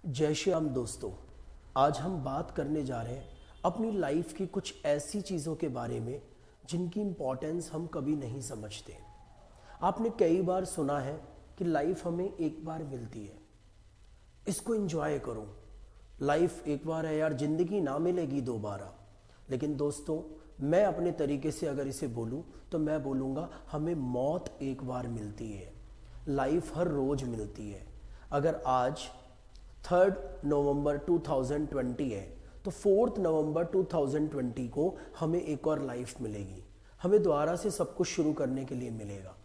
जय श्री राम दोस्तों। आज हम बात करने जा रहे हैं अपनी लाइफ की कुछ ऐसी चीज़ों के बारे में जिनकी इम्पोर्टेंस हम कभी नहीं समझते। आपने कई बार सुना है कि लाइफ हमें एक बार मिलती है, इसको एंजॉय करो। लाइफ एक बार है यार, ज़िंदगी ना मिलेगी दोबारा। लेकिन दोस्तों, मैं अपने तरीके से अगर इसे बोलूं तो मैं बोलूँगा हमें मौत एक बार मिलती है, लाइफ हर रोज़ मिलती है। अगर आज 3 नवंबर 2020 है तो 4 नवंबर 2020 को हमें एक और लाइफ मिलेगी, हमें दोबारा से सब कुछ शुरू करने के लिए मिलेगा।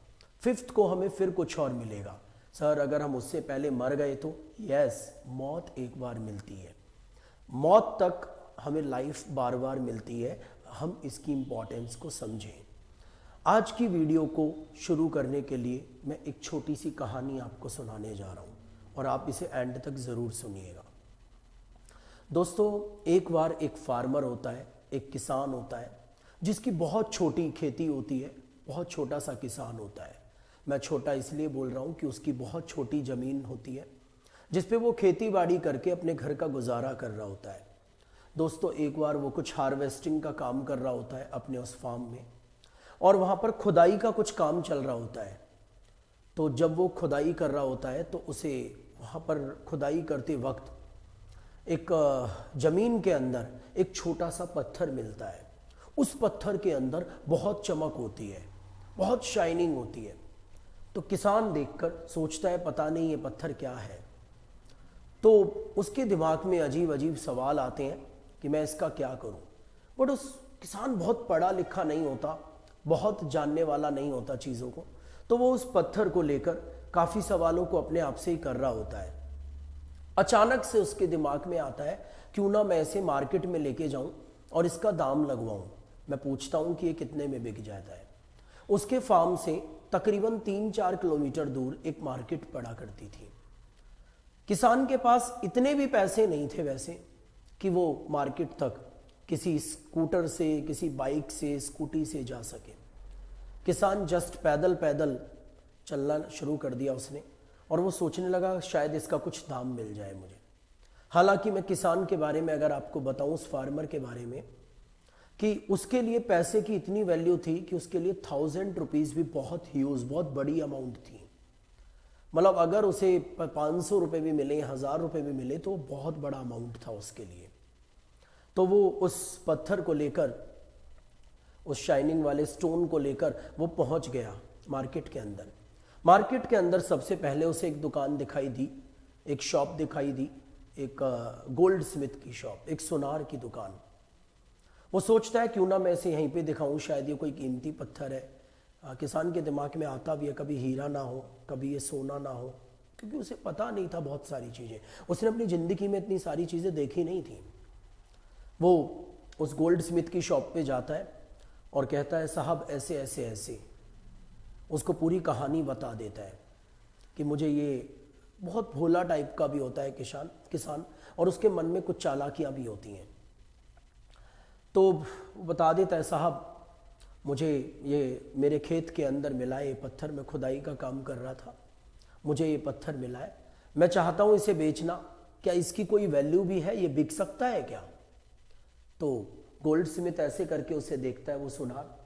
5th को हमें फिर कुछ और मिलेगा। सर अगर हम उससे पहले मर गए तो यस, मौत एक बार मिलती है। मौत तक हमें लाइफ बार बार मिलती है, हम इसकी इम्पोर्टेंस को समझें। आज की वीडियो को शुरू करने के लिए मैं एक छोटी सी कहानी आपको सुनाने जा रहा हूँ और आप इसे एंड तक ज़रूर सुनिएगा। दोस्तों, एक बार एक फार्मर होता है, एक किसान होता है जिसकी बहुत छोटी खेती होती है, बहुत छोटा सा किसान होता है। मैं छोटा इसलिए बोल रहा हूँ कि उसकी बहुत छोटी ज़मीन होती है जिस पे वो खेती बाड़ी करके अपने घर का गुजारा कर रहा होता है। दोस्तों, एक बार वो कुछ हार्वेस्टिंग का काम कर रहा होता है अपने उस फार्म में, और वहाँ पर खुदाई का कुछ काम चल रहा होता है। तो जब वो खुदाई कर रहा होता है तो उसे वहाँ पर खुदाई करते वक्त एक ज़मीन के अंदर एक छोटा सा पत्थर मिलता है। उस पत्थर के अंदर बहुत चमक होती है, बहुत शाइनिंग होती है। तो किसान देखकर सोचता है पता नहीं ये पत्थर क्या है। तो उसके दिमाग में अजीब अजीब सवाल आते हैं कि मैं इसका क्या करूं। बट उस किसान बहुत पढ़ा लिखा नहीं होता, बहुत जानने वाला नहीं होता चीज़ों को। तो वो उस पत्थर को लेकर काफ़ी सवालों को अपने आप से ही कर रहा होता है। अचानक से उसके दिमाग में आता है क्यों ना मैं इसे मार्केट में लेके जाऊं और इसका दाम लगवाऊं। मैं पूछता हूं कि ये कितने में बिक जाता है। उसके फार्म से तकरीबन 3-4 किलोमीटर दूर एक मार्केट पड़ा करती थी। किसान के पास इतने भी पैसे नहीं थे वैसे कि वो मार्केट तक किसी स्कूटर से, किसी बाइक से, स्कूटी से जा सके। किसान जस्ट पैदल पैदल चलना शुरू कर दिया उसने, और वो सोचने लगा शायद इसका कुछ दाम मिल जाए मुझे। हालांकि मैं किसान के बारे में अगर आपको बताऊं, उस फार्मर के बारे में, कि उसके लिए पैसे की इतनी वैल्यू थी कि उसके लिए 1000 रुपीज़ भी बहुत ह्यूज, बहुत बड़ी अमाउंट थी। मतलब अगर उसे 500 रुपये भी मिले, 1000 रुपये भी मिले तो बहुत बड़ा अमाउंट था उसके लिए। तो वो उस पत्थर को लेकर, उस शाइनिंग वाले स्टोन को लेकर वो पहुंच गया मार्केट के अंदर। मार्केट के अंदर सबसे पहले उसे एक दुकान दिखाई दी, एक शॉप दिखाई दी, एक गोल्ड स्मिथ की शॉप, एक सुनार की दुकान। वो सोचता है क्यों ना मैं इसे यहीं पे दिखाऊं, शायद ये कोई कीमती पत्थर है। किसान के दिमाग में आता भी है कभी हीरा ना हो, कभी ये सोना ना हो, क्योंकि उसे पता नहीं था बहुत सारी चीज़ें। उसने अपनी ज़िंदगी में इतनी सारी चीज़ें देखी नहीं थी। वो उस गोल्ड स्मिथ की शॉप पे जाता है और कहता है साहब ऐसे ऐसे ऐसे, उसको पूरी कहानी बता देता है कि मुझे ये, बहुत भोला टाइप का भी होता है किसान, और उसके मन में कुछ चालाकियाँ भी होती हैं। तो वो बता देता है साहब मुझे ये मेरे खेत के अंदर मिला है, ये पत्थर, मैं खुदाई का काम कर रहा था, मुझे ये पत्थर मिला है, मैं चाहता हूँ इसे बेचना, क्या इसकी कोई वैल्यू भी है, ये बिक सकता है क्या? तो गोल्ड स्मिथ ऐसे करके उसे देखता है वो सुनार,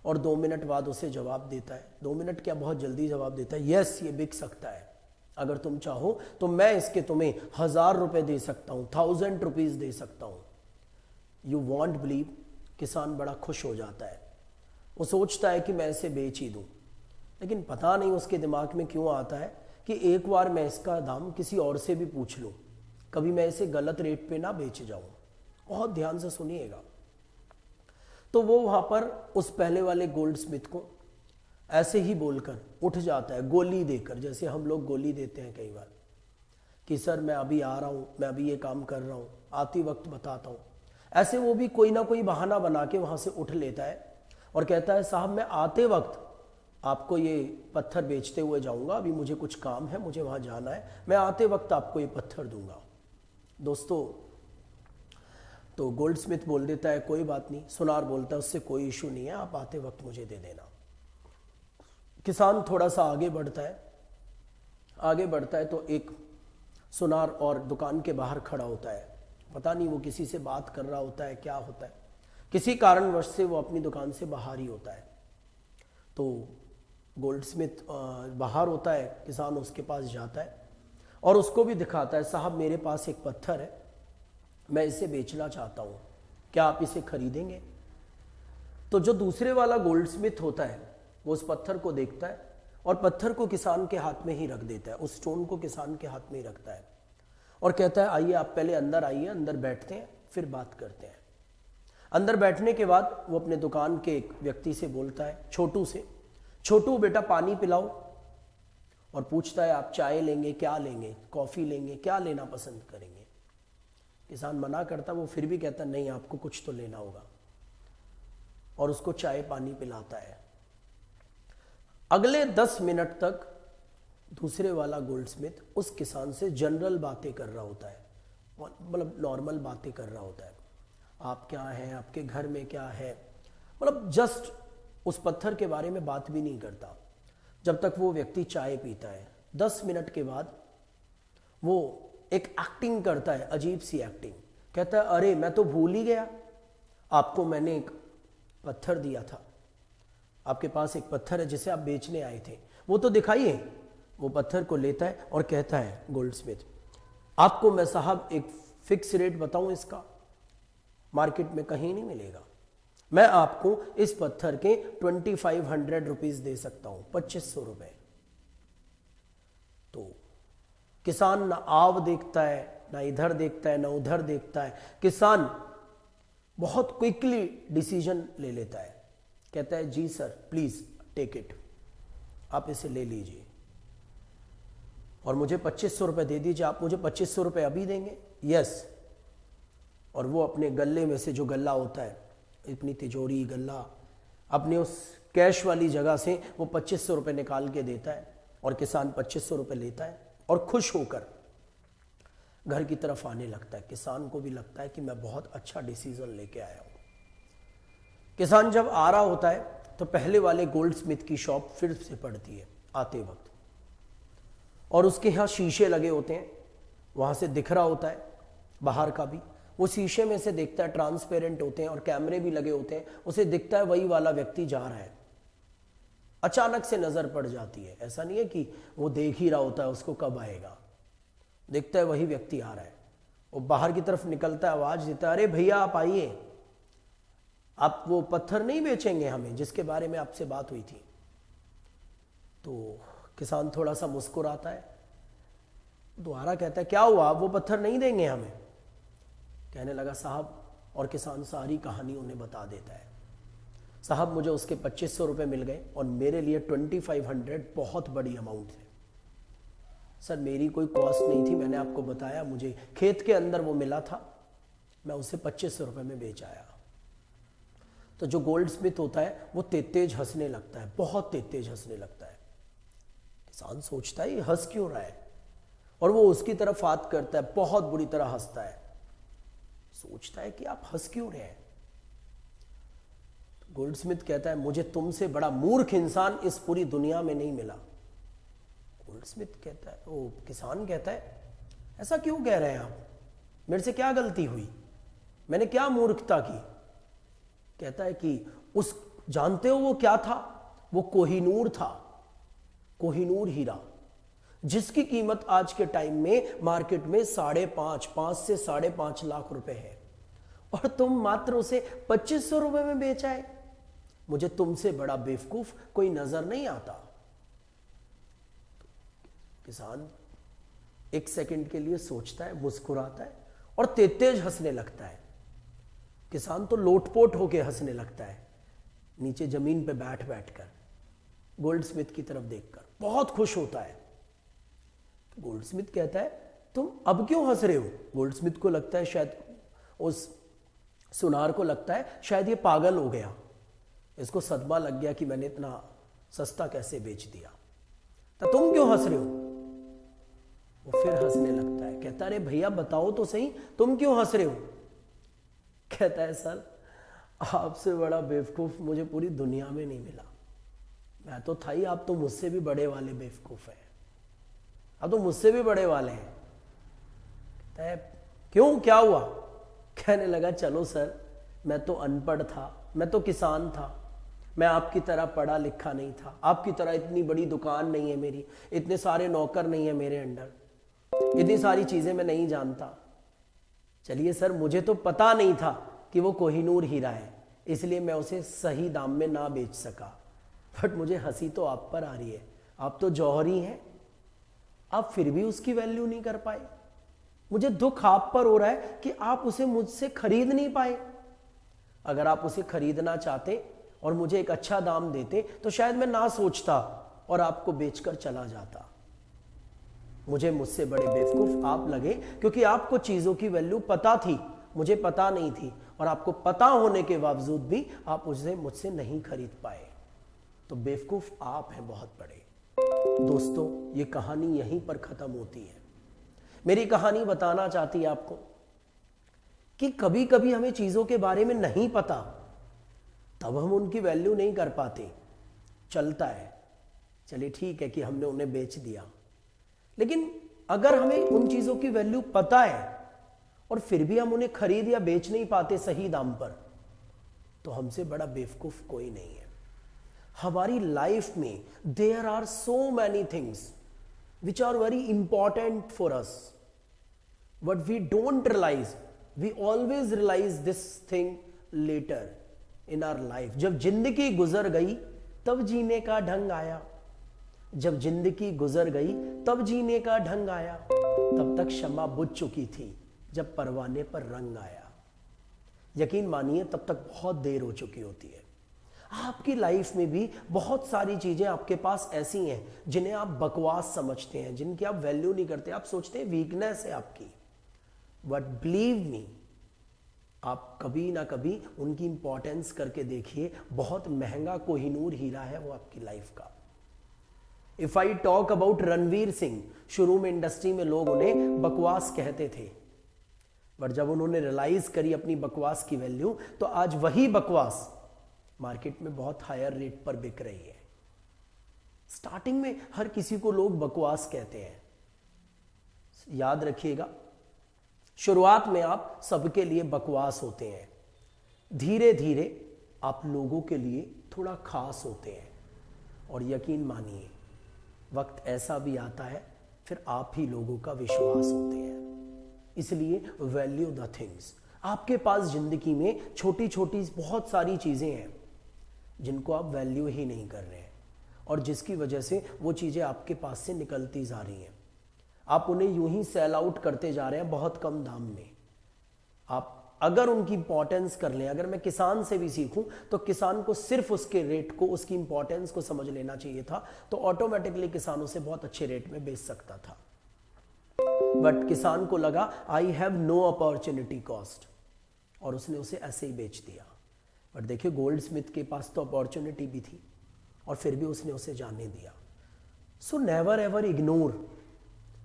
और 2 मिनट बाद उसे जवाब देता है। 2 मिनट क्या, बहुत जल्दी जवाब देता है, यस ये बिक सकता है। अगर तुम चाहो तो मैं इसके तुम्हें 1000 रुपये दे सकता हूँ, 1000 रुपीज़ दे सकता हूँ। यू वॉन्ट बिलीव, किसान बड़ा खुश हो जाता है। वो सोचता है कि मैं इसे बेच ही दूँ, लेकिन पता नहीं उसके दिमाग में क्यों आता है कि एक बार मैं इसका दाम किसी और से भी पूछ लूँ, कभी मैं इसे गलत रेट पे ना बेच जाऊँ। बहुत ध्यान से सुनिएगा। तो वो वहाँ पर उस पहले वाले गोल्ड स्मिथ को ऐसे ही बोलकर उठ जाता है, गोली देकर, जैसे हम लोग गोली देते हैं कई बार कि सर मैं अभी आ रहा हूँ, मैं अभी ये काम कर रहा हूँ, आती वक्त बताता हूँ। ऐसे वो भी कोई ना कोई बहाना बना के वहाँ से उठ लेता है और कहता है साहब मैं आते वक्त आपको ये पत्थर बेचते हुए जाऊँगा, अभी मुझे कुछ काम है, मुझे वहाँ जाना है, मैं आते वक्त आपको ये पत्थर दूंगा। दोस्तों, तो गोल्ड स्मिथ बोल देता है कोई बात नहीं। सुनार बोलता है उससे कोई इशू नहीं है, आप आते वक्त मुझे दे देना। किसान थोड़ा सा आगे बढ़ता है तो एक सुनार और दुकान के बाहर खड़ा होता है। पता नहीं वो किसी से बात कर रहा होता है, क्या होता है, किसी कारणवश से वो अपनी दुकान से बाहर ही होता है। तो गोल्डस्मिथ बाहर होता है, किसान उसके पास जाता है और उसको भी दिखाता है, साहब मेरे पास एक पत्थर है, मैं इसे बेचना चाहता हूँ, क्या आप इसे खरीदेंगे? तो जो दूसरे वाला गोल्डस्मिथ होता है वो उस पत्थर को देखता है और पत्थर को किसान के हाथ में ही रख देता है, उस स्टोन को किसान के हाथ में ही रखता है और कहता है आइए आप पहले अंदर आइए, अंदर बैठते हैं फिर बात करते हैं। अंदर बैठने के बाद वो अपने दुकान के एक व्यक्ति से बोलता है, छोटू से, छोटू बेटा पानी पिलाओ, और पूछता है आप चाय लेंगे, क्या लेंगे, कॉफ़ी लेंगे, क्या लेना पसंद करेंगे? किसान मना करता, वो फिर भी कहता नहीं आपको कुछ तो लेना होगा, और उसको चाय पानी पिलाता है। अगले 10 मिनट तक दूसरे वाला गोल्डस्मिथ उस किसान से जनरल बातें कर रहा होता है, मतलब नॉर्मल बातें कर रहा होता है, आप क्या हैं, आपके घर में क्या है, मतलब जस्ट उस पत्थर के बारे में बात भी नहीं करता जब तक वो व्यक्ति चाय पीता है। 10 मिनट के बाद वो एक एक्टिंग करता है, अजीब सी एक्टिंग, कहता है अरे मैं तो भूल ही गया, आपको मैंने एक पत्थर दिया था, आपके पास एक पत्थर है जिसे आप बेचने आए थे, वो तो दिखाइए। वो पत्थर को लेता है और कहता है गोल्डस्मिथ, आपको मैं साहब एक फिक्स रेट बताऊं, इसका मार्केट में कहीं नहीं मिलेगा, मैं आपको इस पत्थर के 2500 रुपीज दे सकता हूं, 2500 रुपए। तो किसान ना आव देखता है, ना इधर देखता है, ना उधर देखता है, किसान बहुत क्विकली डिसीजन ले लेता है, कहता है जी सर प्लीज टेक इट, आप इसे ले लीजिए और मुझे 2500 रुपये दे दीजिए, आप मुझे 2500 रुपये अभी देंगे? यस। और वो अपने गल्ले में से, जो गल्ला होता है, इतनी तिजोरी गल्ला, अपने उस कैश वाली जगह से वो 2500 रुपये निकाल के देता है और किसान 2500 रुपये लेता है और खुश होकर घर की तरफ आने लगता है। किसान को भी लगता है कि मैं बहुत अच्छा डिसीजन लेके आया हूँ। किसान जब आ रहा होता है तो पहले वाले गोल्डस्मिथ की शॉप फिर से पड़ती है आते वक्त, और उसके यहाँ शीशे लगे होते हैं, वहाँ से दिख रहा होता है बाहर का भी, वो शीशे में से देखता है, ट्रांसपेरेंट होते हैं और कैमरे भी लगे होते हैं, उसे दिखता है वही वाला व्यक्ति जा रहा है। अचानक से नजर पड़ जाती है, ऐसा नहीं है कि वो देख ही रहा होता है उसको कब आएगा, देखता है वही व्यक्ति आ रहा है, वो बाहर की तरफ निकलता है, आवाज देता है अरे भैया आप आइए, आप वो पत्थर नहीं बेचेंगे हमें जिसके बारे में आपसे बात हुई थी? तो किसान थोड़ा सा मुस्कुराता है, दोबारा कहता है क्या हुआ, आप वो पत्थर नहीं देंगे हमें? कहने लगा साहब, और किसान सारी कहानी उन्हें बता देता है, साहब मुझे उसके 2500 रुपये मिल गए और मेरे लिए 2500 बहुत बड़ी अमाउंट है सर, मेरी कोई कॉस्ट नहीं थी, मैंने आपको बताया मुझे खेत के अंदर वो मिला था, मैं उसे 2500 रुपये में बेच आया। तो जो गोल्डस्मिथ होता है वो तेज हंसने लगता है, बहुत तेज हंसने लगता है। किसान सोचता है ये हंस क्यों रहा है, और वो उसकी तरफ बात करता है, बहुत बुरी तरह हंसता है, सोचता है कि आप हंस क्यों रहे हैं? तो गोल्डस्मिथ कहता है मुझे तुमसे बड़ा मूर्ख इंसान इस पूरी दुनिया में नहीं मिला। गोल्डस्मिथ कहता है, वो किसान कहता है ऐसा क्यों कह रहे हैं आप, मेरे से क्या गलती हुई, मैंने क्या मूर्खता की? कहता है कि उस जानते हो वो क्या था, वो कोहिनूर था, कोहिनूर हीरा, जिसकी कीमत आज के टाइम में मार्केट में 5.5 से 5.5 लाख रुपए है, और तुम मात्र उसे 2500 रुपए में बेचा है। मुझे तुमसे बड़ा बेवकूफ कोई नजर नहीं आता। किसान एक सेकंड के लिए सोचता है, मुस्कुराता है और तेज हंसने लगता है। किसान तो लोटपोट होके हंसने लगता है, नीचे जमीन पे बैठ बैठकर, गोल्डस्मिथ की तरफ देखकर बहुत खुश होता है। गोल्डस्मिथ कहता है तुम अब क्यों हंस रहे हो? गोल्डस्मिथ को लगता है शायद, उस सुनार को लगता है शायद ये पागल हो गया, इसको सदमा लग गया कि मैंने इतना सस्ता कैसे बेच दिया, तो तुम क्यों हंस रहे हो? वो फिर हंसने लगता है, कहता है अरे भैया बताओ तो सही, तुम क्यों हंस रहे हो? कहता है सर आपसे बड़ा बेवकूफ मुझे पूरी दुनिया में नहीं मिला, मैं तो था ही, आप तो मुझसे भी बड़े वाले बेवकूफ हैं, अब तो मुझसे भी बड़े वाले हैं, तय क्यों, क्या हुआ? कहने लगा चलो सर, मैं तो अनपढ़ था, मैं तो किसान था, मैं आपकी तरह पढ़ा लिखा नहीं था, आपकी तरह इतनी बड़ी दुकान नहीं है मेरी, इतने सारे नौकर नहीं है मेरे अंडर, इतनी सारी चीजें मैं नहीं जानता। चलिए सर, मुझे तो पता नहीं था कि वो कोहिनूर हीरा है, इसलिए मैं उसे सही दाम में ना बेच सका। बट मुझे हंसी तो आप पर आ रही है, आप तो जौहरी हैं, आप फिर भी उसकी वैल्यू नहीं कर पाए। मुझे दुख आप पर हो रहा है कि आप उसे मुझसे खरीद नहीं पाए। अगर आप उसे खरीदना चाहते और मुझे एक अच्छा दाम देते तो शायद मैं ना सोचता और आपको बेचकर चला जाता। मुझे मुझसे बड़े बेवकूफ आप लगे क्योंकि आपको चीजों की वैल्यू पता थी, मुझे पता नहीं थी, और आपको पता होने के बावजूद भी आप उसे मुझसे नहीं खरीद पाए। तो बेवकूफ आप हैं बहुत बड़े। दोस्तों, ये कहानी यहीं पर खत्म होती है। मेरी कहानी बताना चाहती है आपको कि कभी कभी हमें चीजों के बारे में नहीं पता, तब हम उनकी वैल्यू नहीं कर पाते। चलता है, चलिए ठीक है कि हमने उन्हें बेच दिया, लेकिन अगर हमें उन चीजों की वैल्यू पता है और फिर भी हम उन्हें खरीद या बेच नहीं पाते सही दाम पर, तो हमसे बड़ा बेवकूफ कोई नहीं है। हमारी लाइफ में there are so many things which are very important for us, but we don't realize, we always realize this thing later in our life. जब जिंदगी गुजर गई तब जीने का ढंग आया, जब जिंदगी गुजर गई तब जीने का ढंग आया, तब तक शम्मा बुझ चुकी थी जब परवाने पर रंग आया। यकीन मानिए तब तक बहुत देर हो चुकी होती है। आपकी लाइफ में भी बहुत सारी चीजें आपके पास ऐसी हैं जिन्हें आप बकवास समझते हैं, जिनकी आप वैल्यू नहीं करते, आप सोचते हैं वीकनेस है आपकी। बट बिलीव मी, आप कभी ना कभी उनकी इंपॉर्टेंस करके देखिए, बहुत महंगा कोहिनूर हीरा है वो आपकी लाइफ का। If I talk about Ranveer Singh, शुरू में इंडस्ट्री में लोग उन्हें बकवास कहते थे, बट जब उन्होंने रियलाइज करी अपनी बकवास की वैल्यू, तो आज वही बकवास मार्केट में बहुत हायर रेट पर बिक रही है। स्टार्टिंग में हर किसी को लोग बकवास कहते हैं, याद रखिएगा, शुरुआत में आप सबके लिए बकवास होते हैं, धीरे धीरे आप लोगों के लिए थोड़ा खास होते हैं, और यकीन मानिए वक्त ऐसा भी आता है फिर आप ही लोगों का विश्वास होते हैं। इसलिए वैल्यू द थिंग्स। आपके पास जिंदगी में छोटी छोटी बहुत सारी चीजें हैं जिनको आप वैल्यू ही नहीं कर रहे हैं, और जिसकी वजह से वो चीजें आपके पास से निकलती जा रही हैं। आप उन्हें यूं ही सेल आउट करते जा रहे हैं बहुत कम दाम में। आप अगर उनकी इंपॉर्टेंस कर लें, अगर मैं किसान से भी सीखूं तो किसान को सिर्फ उसके रेट को, उसकी इंपॉर्टेंस को समझ लेना चाहिए था, तो ऑटोमेटिकली किसान उसे बहुत अच्छे रेट में बेच सकता था। बट किसान को लगा I have no opportunity cost, और उसने उसे ऐसे ही बेच दिया। बट देखिए, गोल्ड स्मिथ के पास तो अपॉर्चुनिटी भी थी और फिर भी उसने उसे जाने दिया। So never ever ignore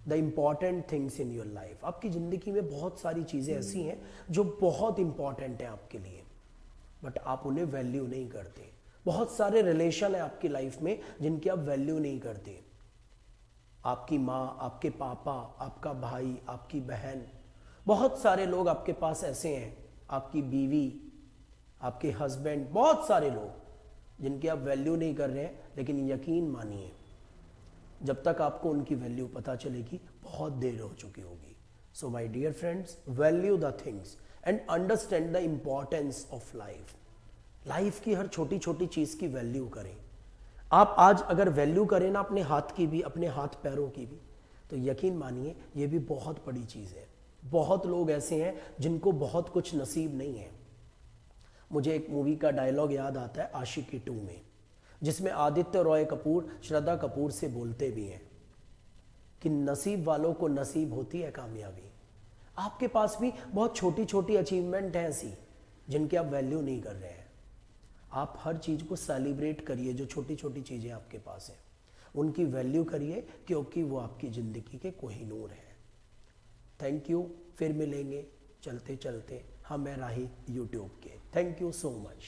the important things in your life. आपकी जिंदगी में बहुत सारी चीजें ऐसी हैं जो बहुत इंपॉर्टेंट हैं आपके लिए, बट आप उन्हें वैल्यू नहीं करते। बहुत सारे रिलेशन है आपकी लाइफ में जिनकी आप वैल्यू नहीं करते। आपकी माँ, आपके पापा, आपका भाई, आपकी बहन, बहुत सारे लोग आपके पास ऐसे हैं, आपकी बीवी, आपके हस्बैंड, बहुत सारे लोग जिनकी आप वैल्यू नहीं कर रहे हैं। लेकिन यकीन मानिए, जब तक आपको उनकी वैल्यू पता चलेगी बहुत देर हो चुकी होगी। So my dear friends, value the things and understand the importance of life. Life की हर छोटी छोटी चीज की वैल्यू करें। आप आज अगर वैल्यू करें ना अपने हाथ की भी, अपने हाथ पैरों की भी, तो यकीन मानिए ये भी बहुत बड़ी चीज है। बहुत लोग ऐसे हैं जिनको बहुत कुछ नसीब नहीं है। मुझे एक मूवी का डायलॉग याद आता है आशिकी 2 में, जिसमें आदित्य रॉय कपूर श्रद्धा कपूर से बोलते भी हैं कि नसीब वालों को नसीब होती है कामयाबी। आपके पास भी बहुत छोटी छोटी अचीवमेंट हैं ऐसी जिनकी आप वैल्यू नहीं कर रहे हैं। आप हर चीज को सेलिब्रेट करिए, जो छोटी छोटी चीजें आपके पास हैं उनकी वैल्यू करिए, क्योंकि वो आपकी जिंदगी के कोहिनूर हैं। थैंक यू, फिर मिलेंगे चलते चलते हम राही यूट्यूब के। Thank you so much.